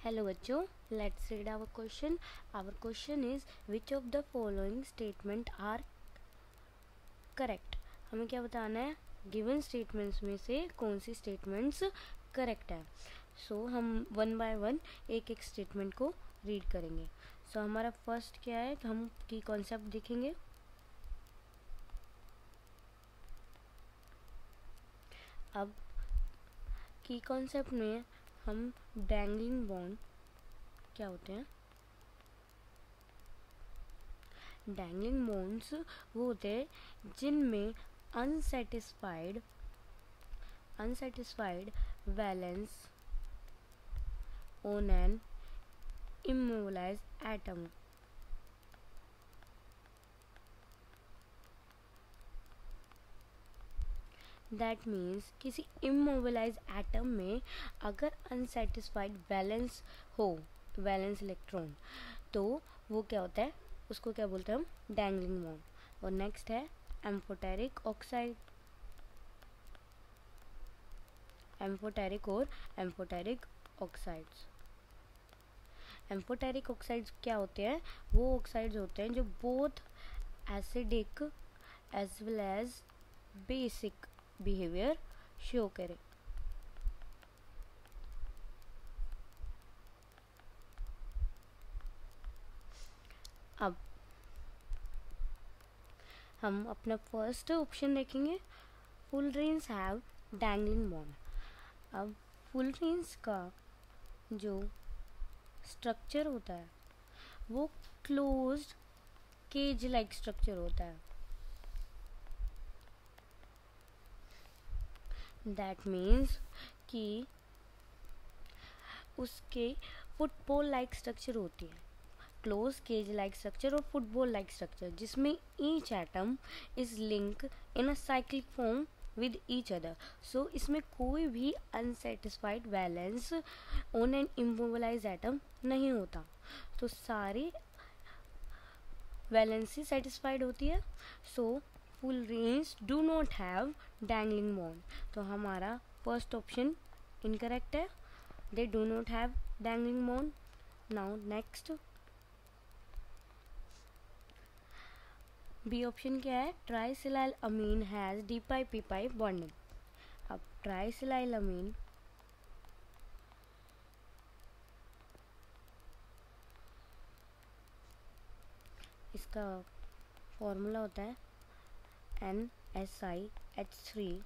Hello बच्चों, let's read our question. Our question is which of the following statement are correct. हमें क्या बताना है, गिवन स्टेटमेंट्स में से कौन सी स्टेटमेंट्स करेक्ट है. सो हम वन बाय वन एक एक स्टेटमेंट को रीड करेंगे. सो हमारा फर्स्ट क्या है कि हम की कॉन्सेप्ट देखेंगे. अब की कॉन्सेप्ट में हम डैंगलिंग बॉन्ड क्या होते हैं. डैंगलिंग बॉन्ड्स वो होते हैं जिनमें unsatisfied valence on N immobilized atom. That means किसी इमोबिलाइज एटम में अगर अनसेटिस्फाइड वैलेंस हो, वैलेंस इलेक्ट्रॉन, तो वो क्या होता है, उसको क्या बोलते हैं हम, डैंगलिंग बॉन्ड. और नेक्स्ट है एम्फोटेरिक ऑक्साइड. एम्फोटेरिक और एम्फोटेरिक ऑक्साइड्स. एम्फोटेरिक ऑक्साइड्स क्या होते हैं, वो ऑक्साइड्स होते हैं जो both acidic as well as basic behaviour show करें. अब हम अपना फर्स्ट ऑप्शन देखेंगे. Fullerenes have dangling bond. अब फुलरेन्स का जो स्ट्रक्चर होता है वो क्लोज्ड केज लाइक स्ट्रक्चर होता है. दैट मीन्स कि उसके फुटबॉल लाइक स्ट्रक्चर होती है. क्लोज केज लाइक स्ट्रक्चर और फुटबॉल लाइक स्ट्रक्चर जिसमें each atom is link in a cyclic form with each other. So इसमें कोई भी unsatisfied valence on an immobilize atom नहीं होता. तो सारी वैलेंसी सेटिस्फाइड होती है. So fullerenes do not have dangling bond. तो हमारा फर्स्ट ऑप्शन इनकरेक्ट है. They do not have dangling bond. Now next B option क्या है, trisilyl amine has D pi P pi bonding. अब ट्राइसिलाइल अमीन इसका फॉर्मूला होता है NSiH3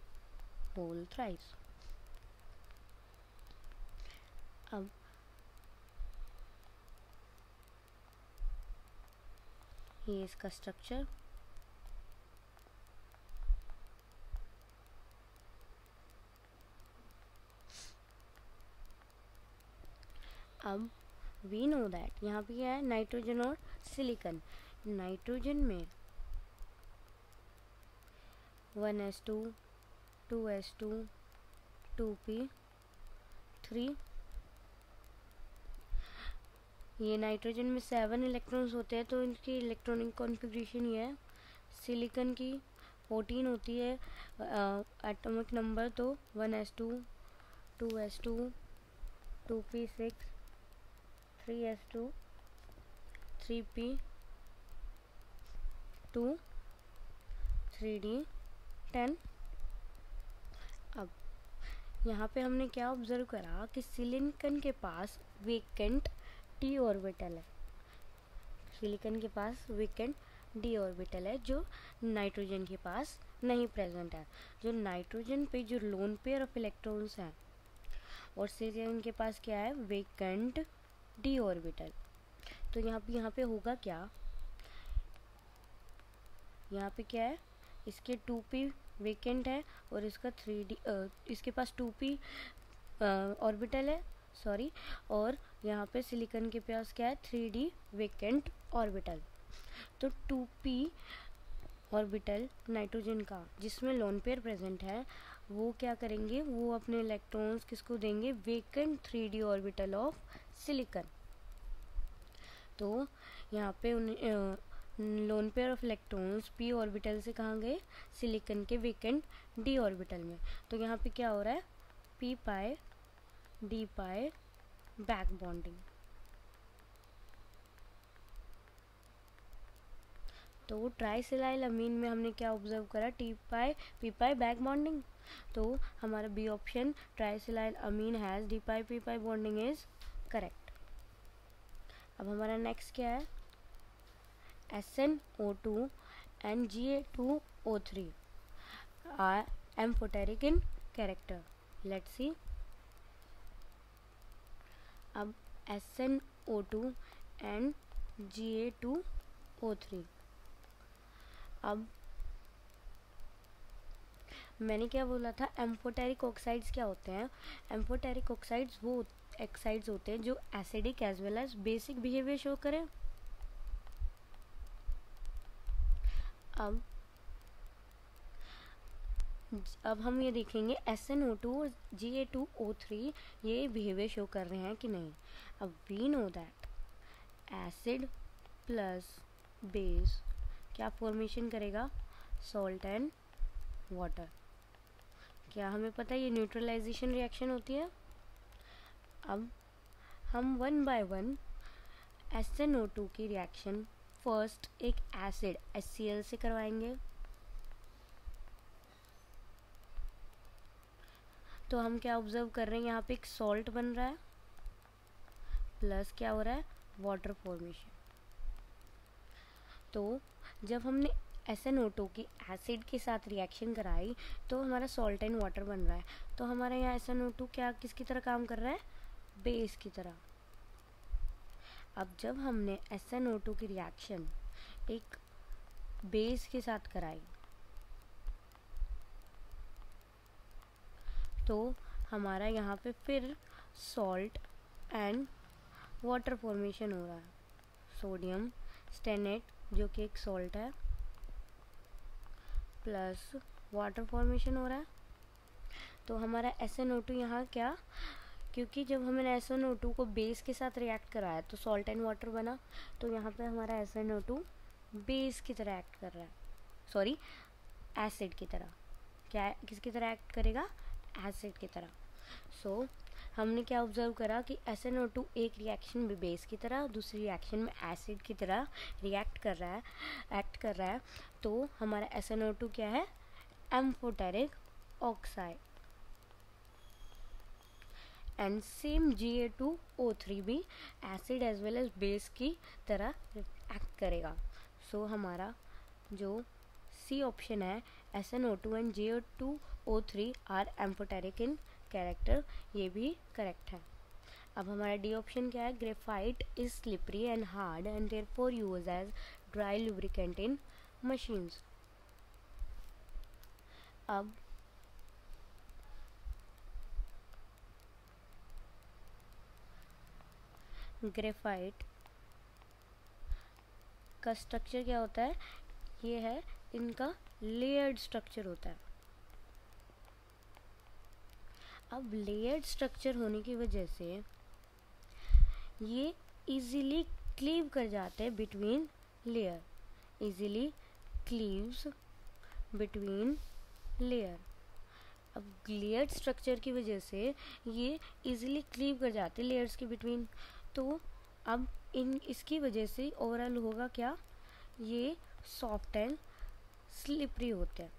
होल थ्राइस. अब ये इसका स्ट्रक्चर. अब वी नो दैट यहाँ पे क्या है, नाइट्रोजन और सिलिकॉन. नाइट्रोजन में 1s2 2s2 2p3. ये नाइट्रोजन में 7 इलेक्ट्रॉन्स होते हैं तो इनकी इलेक्ट्रॉनिक कॉन्फ़िगरेशन ये है. सिलिकॉन की 14 होती है एटॉमिक नंबर, तो 1s2 2s2 2p6 3s2 3p2 3d10. अब यहाँ पे हमने क्या ऑब्जर्व करा कि सिलिकॉन के पास वेकेंट डी ऑर्बिटल है. सिलिकॉन के पास वेकेंट डी ऑर्बिटल है जो नाइट्रोजन के पास नहीं प्रेजेंट है. जो नाइट्रोजन पे जो लोन पेयर ऑफ इलेक्ट्रॉन्स हैं और सिलिकॉन के पास क्या है, वेकेंट डी ऑर्बिटल. तो यहाँ पे होगा क्या, यहाँ पे क्या है, इसके 2p वेकेंट है और इसका 3d इसके पास 2p ऑर्बिटल है, सॉरी. और यहाँ पे सिलिकॉन के पास क्या है, 3d वेकेंट ऑर्बिटल. तो 2p ऑर्बिटल नाइट्रोजन का जिसमें लोन पेयर प्रेजेंट है वो क्या करेंगे, वो अपने इलेक्ट्रॉन्स किसको देंगे, vacant 3d orbital of silicon. तो यहाँ पे lone pair of electrons p orbital से कहाँ गए, सिलिकॉन के वेकेंट d ऑर्बिटल में. तो यहाँ पे क्या हो रहा है, p pi d pi back bonding. तो ट्राइसिलाइल अमीन में हमने क्या ऑब्जर्व करा, d pi P pi back bonding. तो हमारा B option trisilyl amine has D pi P pi bonding is correct. अब हमारा नेक्स्ट क्या है, SnO2 and Ga2O3 are amphoteric in character. Let's see. अब SnO2 and Ga2O3, अब मैंने क्या बोला था, एम्फोटेरिक ऑक्साइड्स क्या होते हैं। एम्फोटेरिक ऑक्साइड्स वो ऑक्साइड्स होते हैं जो acidic as well as basic behaviour show करें। अब हम ये देखेंगे SnO2 और Ga2O3 ये बिहेवियर शो कर रहे हैं कि नहीं। अब we know that acid plus base क्या फॉर्मेशन करेगा, सॉल्ट एंड वाटर। क्या हमें पता है ये न्यूट्रलाइजेशन रिएक्शन होती है। अब हम वन बाय वन SnO2 की रिएक्शन फर्स्ट एक एसिड HCl से करवाएंगे। तो हम क्या ऑब्जर्व कर रहे हैं, यहाँ पे एक सॉल्ट बन रहा है प्लस क्या हो रहा है, वाटर फॉर्मेशन। तो जब हमने SnO2 की एसिड के साथ रिएक्शन कराई तो हमारा सॉल्ट एंड वाटर बन रहा है। तो हमारा यहाँ SnO2 क्या किसकी तरह काम कर रहा है, बेस की तरह। अब जब हमने SnO2 की रिएक्शन एक बेस के साथ कराई तो हमारा यहाँ पे फिर सॉल्ट एंड वाटर फॉर्मेशन हो रहा है। सोडियम स्टेनेट जो कि एक सॉल्ट है प्लस वाटर फॉर्मेशन हो रहा है। तो हमारा SnO2 यहाँ क्या, क्योंकि जब हमने SnO2 को बेस के साथ रिएक्ट कराया तो सॉल्ट एंड वाटर बना, तो यहाँ पे हमारा SnO2 बेस की तरह एक्ट कर रहा है, सॉरी एसिड की तरह। क्या किसकी तरह एक्ट करेगा, एसिड की तरह। सो हमने क्या ऑब्जर्व करा कि SnO2 एक रिएक्शन में बेस की तरह, दूसरी रिएक्शन में एसिड की तरह एक्ट कर रहा है। तो हमारा SnO2 क्या है, amphoteric oxide. And same Ga2O3 भी acid as well as base की तरह एक्ट करेगा। सो हमारा जो सी ऑप्शन है SnO2 and Ga2O3 are amphoteric in character, ये भी करेक्ट है। अब हमारा डी ऑप्शन क्या है, graphite is slippery and hard and therefore use as dry lubricant in machines. अब ग्रेफाइट का स्ट्रक्चर क्या होता है, ये है इनका लेयर्ड स्ट्रक्चर होता है। अब लेयर्ड स्ट्रक्चर होने की वजह से ये इजीली क्लीव कर जाते हैं between layer, easily cleaves between layer. अब लेयर्ड स्ट्रक्चर की वजह से ये इजीली क्लीव कर जाते हैं लेयर्स के बिटवीन। तो अब इसकी वजह से ओवरऑल होगा क्या, ये सॉफ्ट एंड स्लिपरी होते हैं।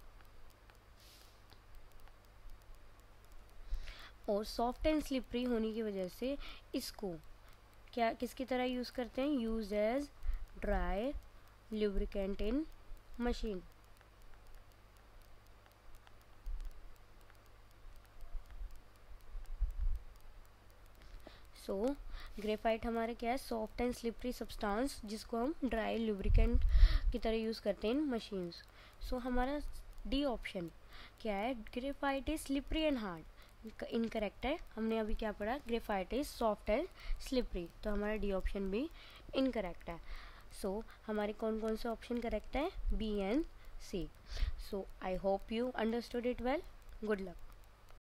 और सॉफ्ट एंड स्लिपरी होने की वजह से इसको क्या किसकी तरह यूज़ करते हैं, यूज एज ड्राई लुब्रिकेंट इन मशीन। सो ग्रेफाइट हमारे क्या है, सॉफ्ट एंड स्लिपरी सब्सटेंस जिसको हम ड्राई लुब्रिकेंट की तरह यूज़ करते हैं इन मशीन्स। सो हमारा डी ऑप्शन क्या है, graphite is slippery and hard, incorrect है। हमने अभी क्या पढ़ा, graphite is soft and slippery, तो हमारा डी ऑप्शन भी इनकरेक्ट है। सो हमारे कौन कौन से ऑप्शन करेक्ट है, B and C. So I hope you understood it well. Good luck.